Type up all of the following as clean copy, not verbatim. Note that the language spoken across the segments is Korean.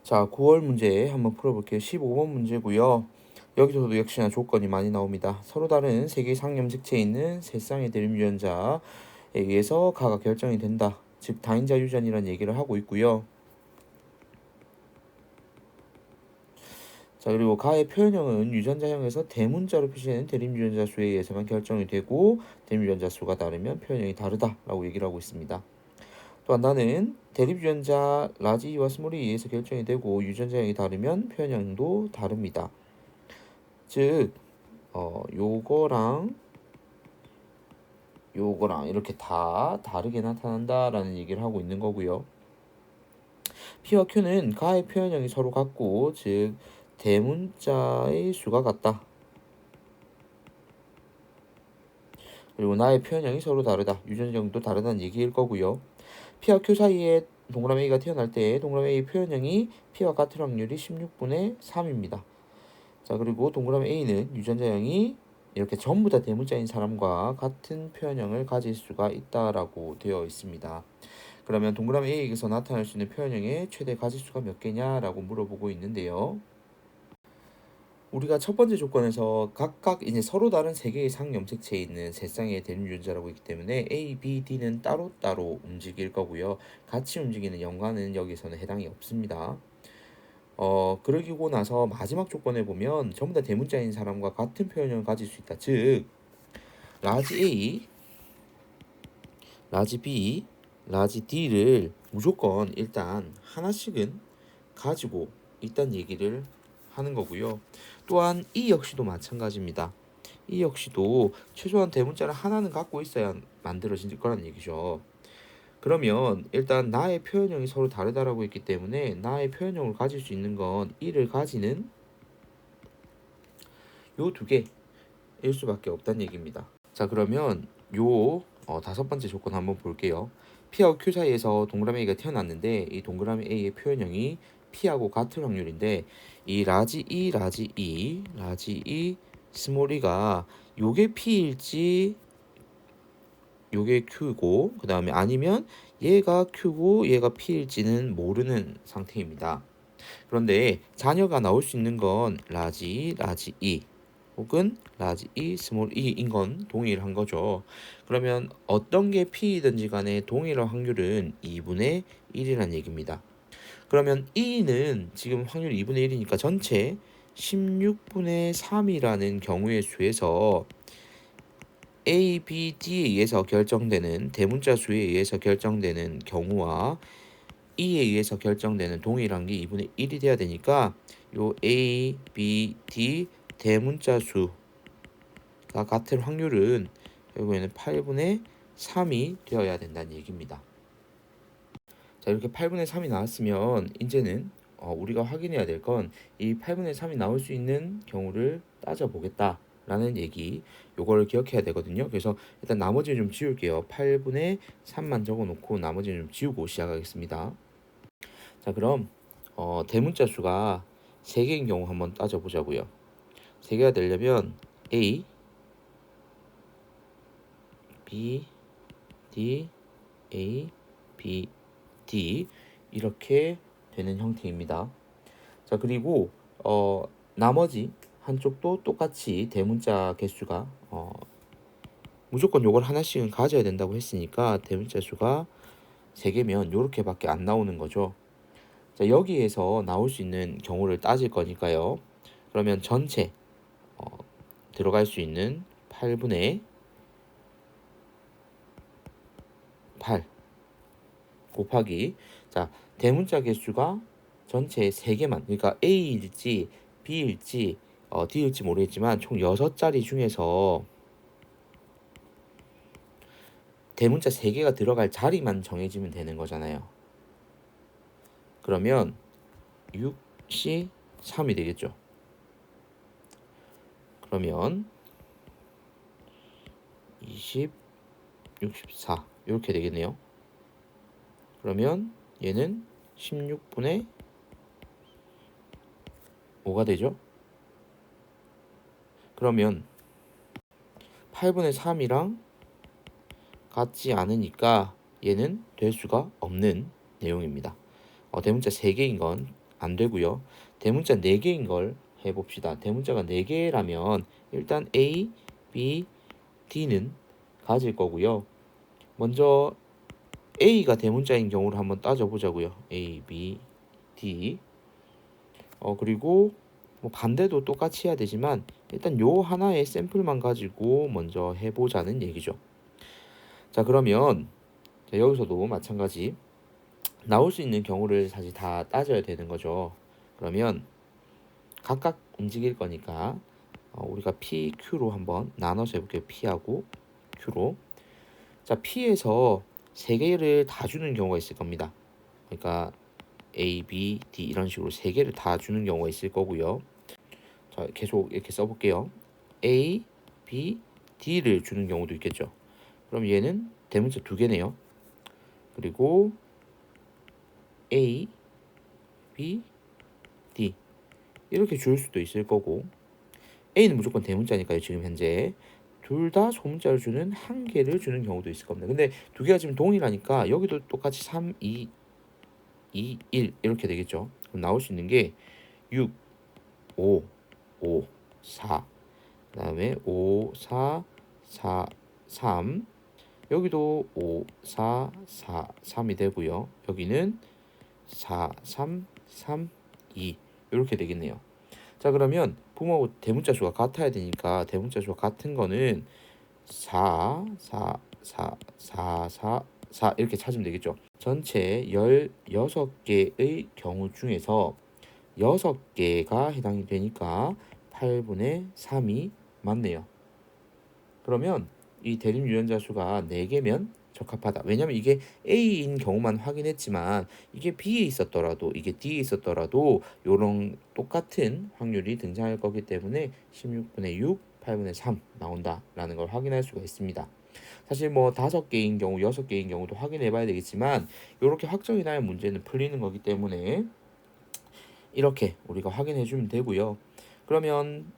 자, 9월 문제 한번 풀어볼게요. 15번 문제고요. 여기서도 역시나 조건이 많이 나옵니다. 서로 다른 세 개의 상염색체에 있는 세 쌍의 대립 유전자에 의해서 가가 결정이 된다. 즉 다인자 유전이라는 얘기를 하고 있고요. 자, 그리고 가의 표현형은 유전자형에서 대문자로 표시되는 대립 유전자 수에 의해서만 결정이 되고 대립 유전자 수가 다르면 표현형이 다르다라고 얘기를 하고 있습니다. 또한 나는 대립 유전자 라지 E와 스몰 E에 의해서 결정이 되고 유전자형이 다르면 표현형도 다릅니다. 즉 요거랑 이렇게 다 다르게 나타난다라는 얘기를 하고 있는 거고요. P와 Q는 가의 표현형이 서로 같고 즉 대문자의 수가 같다. 그리고 나의 표현형이 서로 다르다. 유전자형도 다르다는 얘기일 거고요. P와 Q 사이에 동그라미 A가 태어날 때 동그라미 A 표현형이 P와 같을 확률이 16분의 3입니다. 자, 그리고 동그라미 A는 유전자형이 이렇게 전부 다 대문자인 사람과 같은 표현형을 가질 수가 있다라고 되어 있습니다. 그러면 동그라미 A에서 나타날 수 있는 표현형의 최대 가지수가 몇 개냐라고 물어보고 있는데요. 우리가 첫 번째 조건에서 각각 이제 서로 다른 세 개의 상염색체에 있는 세 쌍의 대립 유전자라고 있기 때문에 A, B, D는 따로따로 움직일 거고요. 같이 움직이는 연관은 여기서는 해당이 없습니다. 그러고 나서 마지막 조건에 보면 전부 다 대문자인 사람과 같은 표현형을 가질 수 있다. 즉, 라지 A, 라지 B, 라지 D를 무조건 일단 하나씩은 가지고 있다는 얘기를 하는 거고요. 또한 E 역시도 마찬가지입니다. E 역시도 최소한 대문자를 하나는 갖고 있어야 만들어질 거라는 얘기죠. 그러면 일단 나의 표현형이 서로 다르다라고 했기 때문에 나의 표현형을 가질 수 있는 건 E를 가지는 요 두 개일 수밖에 없다는 얘기입니다. 자, 그러면 요 다섯 번째 조건 한번 볼게요. P하고 Q 사이에서 동그라미 A가 태어났는데 이 동그라미 A의 표현형이 P하고 같을 확률인데 이 라지 E, 라지 E, 라지 E, 스몰 E가 요게 P일지 요게 Q고 그 다음에 아니면 얘가 Q고 얘가 P일지는 모르는 상태입니다. 그런데 자녀가 나올 수 있는 건 라지, 라지 E 혹은 라지 E, 스몰 e인 건 동일한 거죠. 그러면 어떤 게 P이든지 간에 동일한 확률은 2분의 1이라는 얘기입니다. 그러면 E는 지금 확률 2분의 1이니까 전체 16분의 3이라는 경우의 수에서 A, B, D에 의해서 결정되는 대문자 수에 의해서 결정되는 경우와 E에 의해서 결정되는 동일한 게 2분의 1이 돼야 되니까 요 A, B, D 대문자 수가 같을 확률은 결국에는 8분의 3이 되어야 된다는 얘기입니다. 자, 이렇게 8분의 3이 나왔으면 이제는 우리가 확인해야 될 건 이 8분의 3이 나올 수 있는 경우를 따져보겠다 라는 얘기, 요거를 기억해야 되거든요. 그래서 일단 나머지는 좀 지울게요. 8분의 3만 적어놓고 나머지는 좀 지우고 시작하겠습니다. 자, 그럼 대문자 수가 3개인 경우 한번 따져보자고요. 3개가 되려면 A, B, D, A, B, D 이렇게 되는 형태입니다. 자, 그리고 나머지 한쪽도 똑같이 대문자 개수가 무조건 요걸 하나씩은 가져야 된다고 했으니까 대문자 수가 3개면 요렇게밖에 안 나오는 거죠. 자, 여기에서 나올 수 있는 경우를 따질 거니까요. 그러면 전체 들어갈 수 있는 8분의 8 곱하기 자, 대문자 개수가 전체 3개만, 그러니까 A일지 B일지 D일지 모르겠지만 총 6자리 중에서 대문자 3개가 들어갈 자리만 정해지면 되는 거잖아요. 그러면 6C 3이 되겠죠. 그러면 20, 64 이렇게 되겠네요. 그러면 얘는 16분의 5가 되죠. 그러면 8분의 3이랑 같지 않으니까 얘는 될 수가 없는 내용입니다. 대문자 3개인 건 안 되고요. 대문자 4개인 걸 해봅시다. 대문자가 4개라면 일단 A, B, D는 가질 거고요. 먼저 A가 대문자인 경우를 한번 따져보자고요. A, B, D. 그리고 뭐 반대도 똑같이 해야 되지만 일단 요 하나의 샘플만 가지고 먼저 해보자는 얘기죠. 자, 그러면 여기서도 마찬가지 나올 수 있는 경우를 사실 다 따져야 되는 거죠. 그러면 각각 움직일 거니까 우리가 P, Q로 한번 나눠서 해볼게요. P하고 Q로. 자, P에서 3개를 다 주는 경우가 있을 겁니다. 그러니까 A, B, D 이런 식으로 3개를 다 주는 경우가 있을 거고요. 자, 계속 이렇게 써볼게요. A, B, D를 주는 경우도 있겠죠. 그럼 얘는 대문자 2개네요. 그리고 A, B, D 이렇게 줄 수도 있을 거고, A는 무조건 대문자니까요. 지금 현재 둘 다 소문자를 주는 한 개를 주는 경우도 있을 겁니다. 근데 2개가 지금 동일하니까 여기도 똑같이 3, 2, 2, 1 이렇게 되겠죠. 그럼 나올 수 있는 게 6, 5, 5, 4, 그 다음에 5, 4, 4, 3, 여기도 5, 4, 4, 3이 되고요. 여기는 4, 3, 3, 2 이렇게 되겠네요. 자, 그러면 부모하고 대문자 수가 같아야 되니까 대문자 수가 같은 거는 4, 4, 4, 4, 4, 4 이렇게 찾으면 되겠죠. 전체 16개의 경우 중에서 6개가 해당이 되니까 8분의 3이 맞네요. 그러면 이 대립 유전자 수가 4개면 적합하다. 왜냐면 이게 A인 경우만 확인했지만 이게 B에 있었더라도 이게 D에 있었더라도 요런 똑같은 확률이 등장할 거기 때문에 16분의 6, 8분의 3 나온다라는 걸 확인할 수가 있습니다. 사실 뭐 5개인 경우, 6개인 경우도 확인해 봐야 되겠지만 이렇게 확정이 나야 문제는 풀리는 거기 때문에 이렇게 우리가 확인해 주면 되고요. 그러면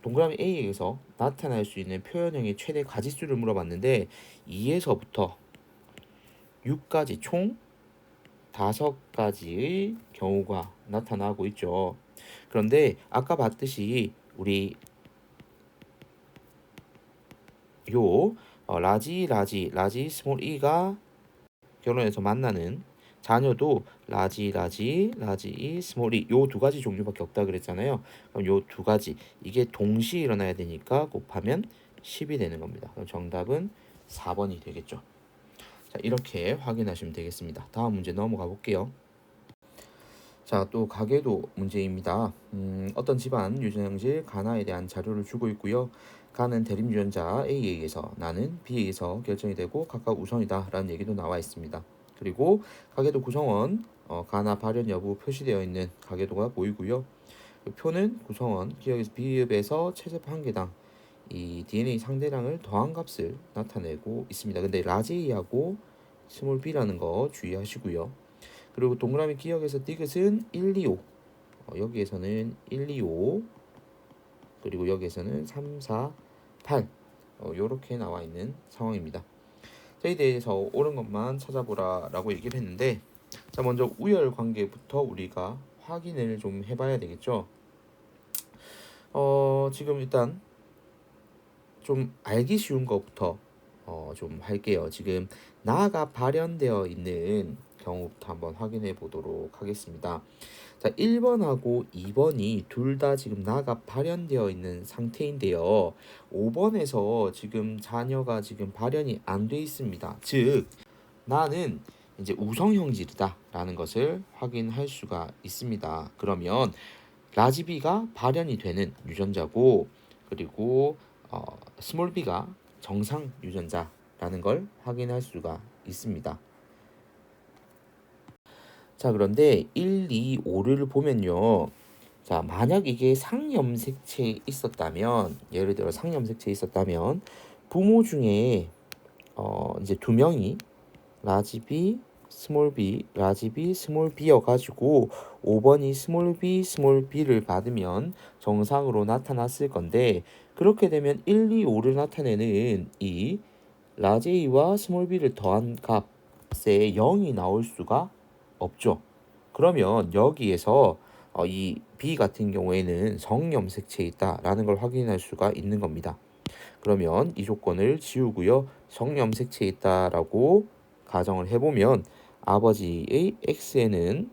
동그라미 A에서 나타날 수 있는 표현형의 최대 가지수를 물어봤는데 2에서부터 6까지 총 5가지의 경우가 나타나고 있죠. 그런데 아까 봤듯이 우리 요 라지 스몰 e가 결혼해서 만나는 자녀도 라지 이 스몰 이 요 2가지 종류밖에 없다 그랬잖아요. 그럼 요 2가지 이게 동시에 일어나야 되니까 곱하면 10이 되는 겁니다. 그럼 정답은 4번이 되겠죠. 자, 이렇게 확인하시면 되겠습니다. 다음 문제 넘어가 볼게요. 자, 또 가계도 문제입니다. 어떤 집안 유전형질 가나에 대한 자료를 주고 있고요. 가는 대립 유전자 A에 의해서, 나는 B에 의해서 결정이 되고 각각 우선이다 라는 얘기도 나와 있습니다. 그리고 가계도 구성원 가나 발현 여부 표시되어 있는 가계도가 보이고요. 표는 구성원 기억에서 비읍에서 채집 한 개당 이 DNA 상대량을 더한 값을 나타내고 있습니다. 근데 라지 A하고 스몰 b라는 거 주의하시고요. 그리고 동그라미 기억에서 디귿은 1, 2, 5 여기에서는 1, 2, 5 그리고 여기에서는 3, 4, 8 요렇게 나와 있는 상황입니다. 자, 이 대해서 옳은 것만 찾아보라 라고 얘기를 했는데, 자, 먼저 우열 관계부터 우리가 확인을 좀 해봐야 되겠죠. 지금 일단 좀 알기 쉬운 것부터 좀 할게요. 지금 나가 발현되어 있는 경우부터 한번 확인해 보도록 하겠습니다. 자, 1번하고 2번이 둘 다 지금 나가 발현되어 있는 상태인데요. 5번에서 지금 자녀가 지금 발현이 안 돼 있습니다. 즉, 나는 이제 우성형질이다 라는 것을 확인할 수가 있습니다. 그러면 라지 B가 발현이 되는 유전자고, 그리고 스몰 b가 정상 유전자라는 걸 확인할 수가 있습니다. 자, 그런데 1, 2, 5를 보면요. 자, 만약 이게 상염색체에 있었다면, 예를 들어 상염색체에 있었다면 부모 중에 이제 2명이 라지 B, 스몰 b, 라지 B, 스몰 b여가지고 5번이 스몰 b를 받으면 정상으로 나타났을 건데, 그렇게 되면 1, 2, 5를 나타내는 이 라지 A와 스몰 b를 더한 값에 0이 나올 수가 없죠. 그러면 여기에서 이 B 같은 경우에는 정염색체에 있다라는 걸 확인할 수가 있는 겁니다. 그러면 이 조건을 지우고요. 정염색체에 있다라고 가정을 해보면 아버지의 X에는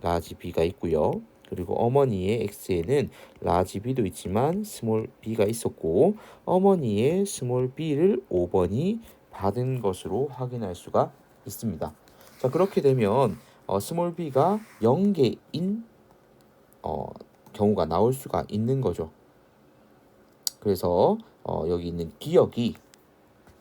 라지 B가 있고요. 그리고 어머니의 X에는 라지 B도 있지만 스몰 b가 있었고 어머니의 스몰 b를 5번이 받은 것으로 확인할 수가 있습니다. 자, 그렇게 되면 스몰 b가 0개인 경우가 나올 수가 있는 거죠. 그래서 여기 있는 기억이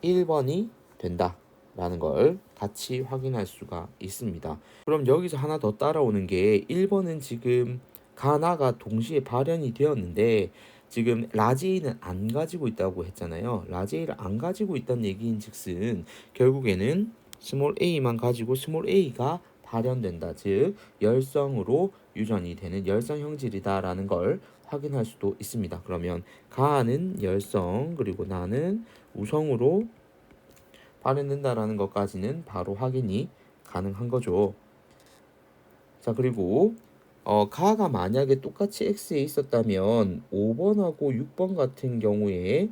1번이 된다라는 걸 같이 확인할 수가 있습니다. 그럼 여기서 하나 더 따라오는 게 1번은 지금 가나가 동시에 발현이 되었는데 지금 라지에이는 안 가지고 있다고 했잖아요. 라지에이를 안 가지고 있다는 얘기인 즉슨 결국에는 스몰 a만 가지고 스몰 a가 발현된다. 즉 열성으로 유전이 되는 열성 형질이다라는 걸 확인할 수도 있습니다. 그러면 가는 열성 그리고 나는 우성으로 발현된다라는 것까지는 바로 확인이 가능한 거죠. 자, 그리고 가가 만약에 똑같이 X에 있었다면 5번하고 6번 같은 경우에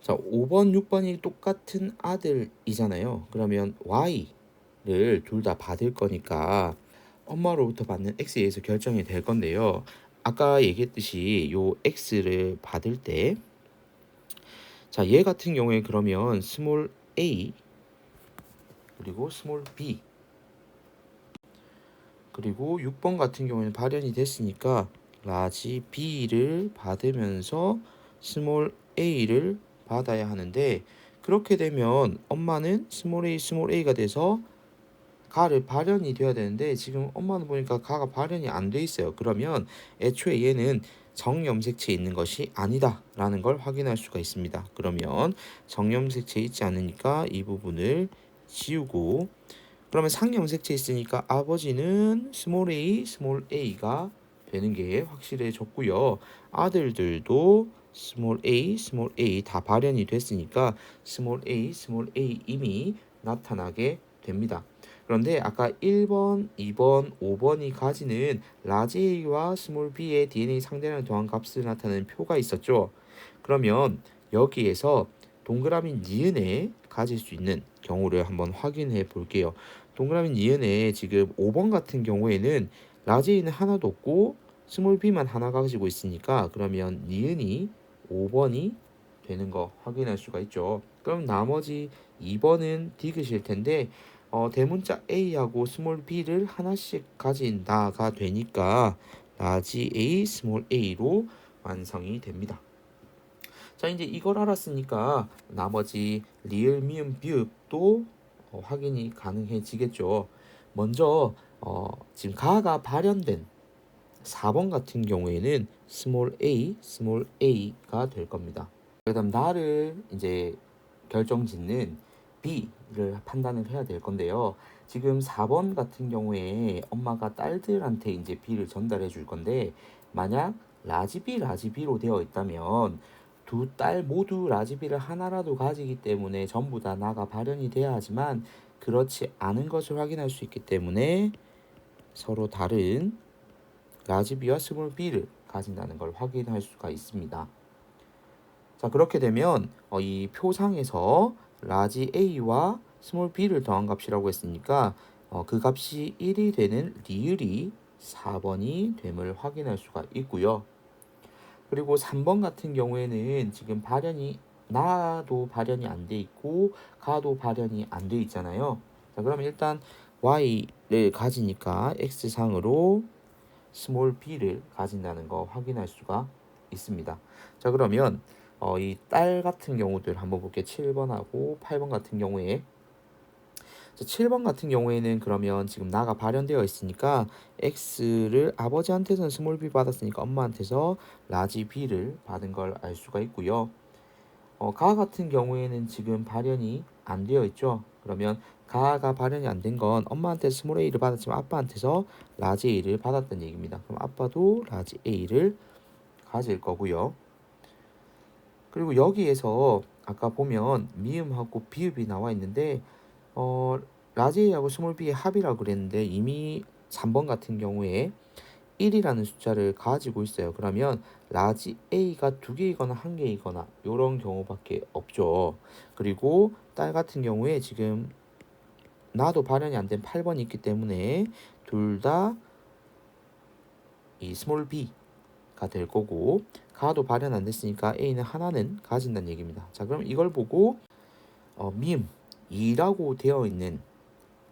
자, 5번, 6번이 똑같은 아들이잖아요. 그러면 Y를 둘 다 받을 거니까 엄마로부터 받는 X에 의해서 결정이 될 건데요. 아까 얘기했듯이 요 X를 받을 때 자, 얘 같은 경우에 그러면 스몰 a 그리고 스몰 b 그리고 6번 같은 경우에는 발현이 됐으니까 라지 b를 받으면서 스몰 a를 받아야 하는데 그렇게 되면 엄마는 스몰 a가 돼서 가를 발현이 돼야 되는데 지금 엄마는 보니까 가가 발현이 안 돼 있어요. 그러면 애초에 얘는 정염색체에 있는 것이 아니다 라는 걸 확인할 수가 있습니다. 그러면 정염색체에 있지 않으니까 이 부분을 지우고 그러면 상염색체 있으니까 아버지는 스몰 a가 되는 게 확실해졌고요. 아들들도 스몰 a 다 발현이 됐으니까 스몰 a 이미 나타나게 됩니다. 그런데 아까 1번, 2번, 5번이 가지는 라지 a와 스몰 b의 DNA 상대량 더한 값을 나타내는 표가 있었죠. 그러면 여기에서 동그라미 니은에 가질 수 있는 경우를 한번 확인해 볼게요. 동그라미 니은에 지금 5번 같은 경우에는 라지 a는 하나도 없고 스몰 b만 하나 가지고 있으니까 그러면 니은이 5번이 되는 거 확인할 수가 있죠. 그럼 나머지 2번은 디귿일 텐데 대문자 a하고 스몰 b를 하나씩 가진다가 되니까 라지 a 스몰 a로 완성이 됩니다. 자, 이제 이걸 알았으니까 나머지 리을 미음 비읍도 확인이 가능해지겠죠. 먼저 지금 가가 발현된 4번 같은 경우에는 스몰 a가 될 겁니다. 그다음 나를 이제 결정짓는 B를 판단을 해야 될 건데요. 지금 4번 같은 경우에 엄마가 딸들한테 이제 B를 전달해 줄 건데 만약 라지비로 되어 있다면 두 딸 모두 라지비를 하나라도 가지기 때문에 전부 다 나가 발현이 돼야 하지만 그렇지 않은 것을 확인할 수 있기 때문에 서로 다른 라지비와 스몰 b를 가진다는 걸 확인할 수가 있습니다. 자, 그렇게 되면 이 표상에서 라지 a와 스몰 b를 더한 값이라고 했으니까 그 값이 1이 되는 리을이 4번이 됨을 확인할 수가 있고요. 그리고 3번 같은 경우에는 지금 나도 발현이 안 돼 있고 가도 발현이 안 돼 있잖아요. 자, 그러면 일단 y를 가지니까 x상으로 스몰 b를 가진다는 거 확인할 수가 있습니다. 자, 그러면 이 딸 같은 경우들 한번 볼게요. 7번하고 8번 같은 경우에 7번 같은 경우에는 그러면 지금 나가 발현되어 있으니까 X를 아버지한테서는 스몰 b 받았으니까 엄마한테서 라지 b를 받은 걸 알 수가 있고요. 가 같은 경우에는 지금 발현이 안 되어 있죠. 그러면 가가 발현이 안 된 건 엄마한테 스몰 a를 받았지만 아빠한테서 라지 a를 받았다는 얘기입니다. 그럼 아빠도 라지 a를 가질 거고요. 그리고 여기에서 아까 보면 미음하고 비읍이 나와 있는데 라지 A하고 스몰 B의 합이라고 그랬는데 이미 3번 같은 경우에 1이라는 숫자를 가지고 있어요. 그러면 라지 A가 2개이거나 1개이거나 이런 경우밖에 없죠. 그리고 딸 같은 경우에 지금 나도 발현이 안 된 8번이 있기 때문에 둘 다 이 스몰 b가 될 거고, 가도 발현 안 됐으니까 A는 하나는 가진다는 얘기입니다. 자, 그럼 이걸 보고 미음 2라고 되어 있는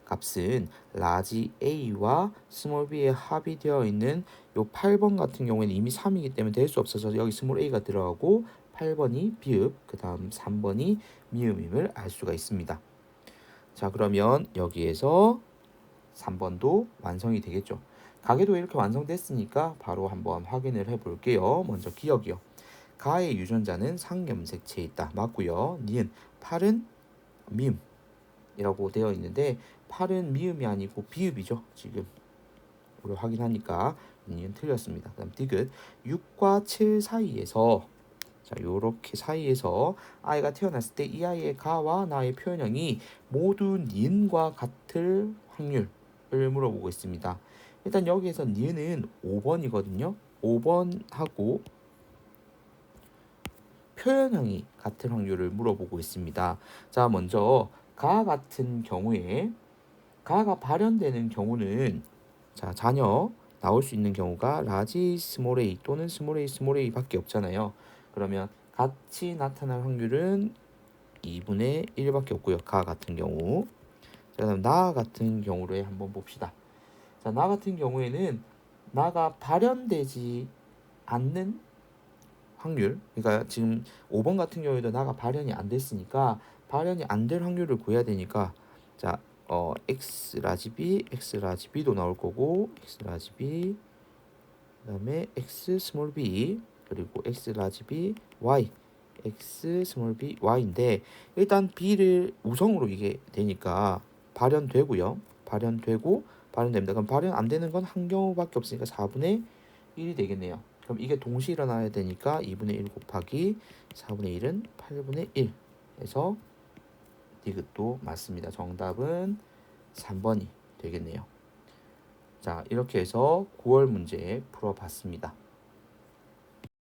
값은 라지 A와 스몰 b의 합이 되어 있는 요 8번 같은 경우에는 이미 3이기 때문에 될 수 없어서 여기 스몰 a가 들어가고 8번이 비읍, 그 다음 3번이 미음임을 알 수가 있습니다. 자, 그러면 여기에서 3번도 완성이 되겠죠. 가계도 이렇게 완성됐으니까 바로 한번 확인을 해 볼게요. 먼저 기억이요. 가의 유전자는 상염색체에 있다. 맞고요. 니은 8은 미음이라고 되어 있는데 8은 미음이 아니고 비읍이죠. 지금 우리 확인하니까 니은 틀렸습니다. 그다음 디귿 6과 7 사이에서, 자, 요렇게 사이에서 아이가 태어났을 때 이 아이의 가와 나의 표현형이 모두 니은과 같을 확률을 물어보고 있습니다. 일단 여기에서 니은은 5번이거든요. 5번하고 표현형이 같을 확률을 물어보고 있습니다. 자, 먼저 가 같은 경우에 가가 발현되는 경우는, 자, 자녀 나올 수 있는 경우가 라지 스몰 a 또는 스몰 a 밖에 없잖아요. 그러면 같이 나타날 확률은 2분의 1밖에 없고요. 가 같은 경우. 자, 그다음 나 같은 경우를 한번 봅시다. 자, 나 같은 경우에는 나가 발현되지 않는 확률, 그러니까 지금 5번 같은 경우에도 나가 발현이 안 됐으니까 발현이 안 될 확률을 구해야 되니까, 자, x 라지 b, x 라지 b도 나올 거고, x 라지 b, 그다음에 x 스몰 b, 그리고 x 라지 b, y, x 스몰 b, y인데 일단 b를 우성으로 이게 되니까 발현되고요. 발현됩니다. 그럼 발현 안 되는 건 한 경우밖에 없으니까 4분의 1이 되겠네요. 그럼 이게 동시에 일어나야 되니까 2분의 1 곱하기 4분의 1은 8분의 1 해서 디귿도 맞습니다. 정답은 3번이 되겠네요. 자, 이렇게 해서 9월 문제 풀어봤습니다.